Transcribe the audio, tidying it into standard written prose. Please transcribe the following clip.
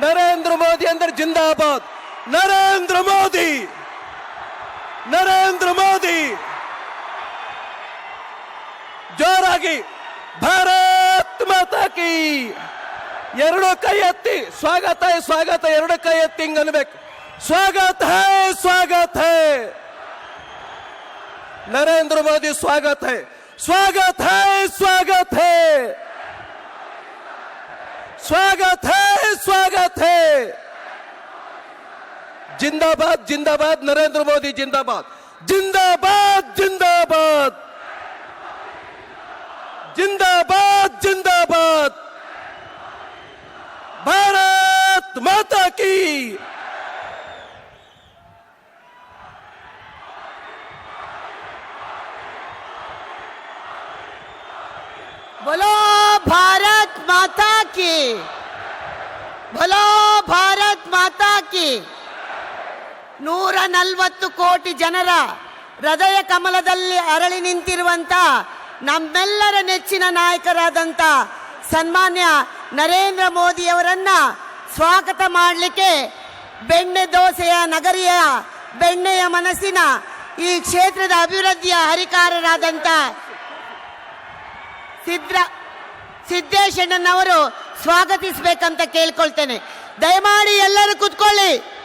ನರೇಂದ್ರ ಮೋದಿ ಅಂದ್ರೆ ಜಿಂದಾಬಾದ್. ನರೇಂದ್ರ ಮೋದಿ, ನರೇಂದ್ರ ಮೋದಿ. ಜೋರಾಗಿ ಭಾರತ್ ಮಾತಾ ಕಿ. ಎರಡು ಕೈ ಎತ್ತಿ ಸ್ವಾಗತ ಸ್ವಾಗತ, ಎರಡು ಕೈ ಎತ್ತಿ ಹಿಂಗ್ ಅನ್ಬೇಕು. ಸ್ವಾಗತ ಹೈ, ಸ್ವಾಗತ ಹೈ. ನರೇಂದ್ರ ಮೋದಿ ಸ್ವಾಗತ ಹೈ, स्वागत है, स्वागत है, स्वागत है, स्वागत है. जिंदाबाद, जिंदाबाद. नरेंद्र मोदी जिंदाबाद, जिंदाबाद, जिंदाबाद, जिंदाबाद, जिंदाबाद. भारत माता की. बोलो भारत माता की, बोलो भारत माता की. 140 ಕೋಟಿ ಜನರ ಹೃದಯ ಕಮಲದಲ್ಲಿ ಅರಳಿ ನಿಂತಿರುವಂತ ನಮ್ಮೆಲ್ಲರ ನೆಚ್ಚಿನ ನಾಯಕರಾದಂತ ಸನ್ಮಾನ್ಯ ನರೇಂದ್ರ ಮೋದಿಯವರನ್ನ ಸ್ವಾಗತ ಮಾಡಲಿಕ್ಕೆ ಬೆಣ್ಣೆ ದೋಸೆಯ ನಗರಿಯ ಬೆಣ್ಣೆಯ ಮನಸ್ಸಿನ ಈ ಕ್ಷೇತ್ರದ ಅಭಿವೃದ್ಧಿಯ ಹರಿಕಾರರಾದಂತ ಸಿದ್ದೇಶಣ್ಣನವರು ಸ್ವಾಗತಿಸಬೇಕಂತ ಕೇಳ್ಕೊಳ್ತೇನೆ. ದಯಮಾಡಿ ಎಲ್ಲರೂ ಕೂತ್ಕೊಳ್ಳಿ.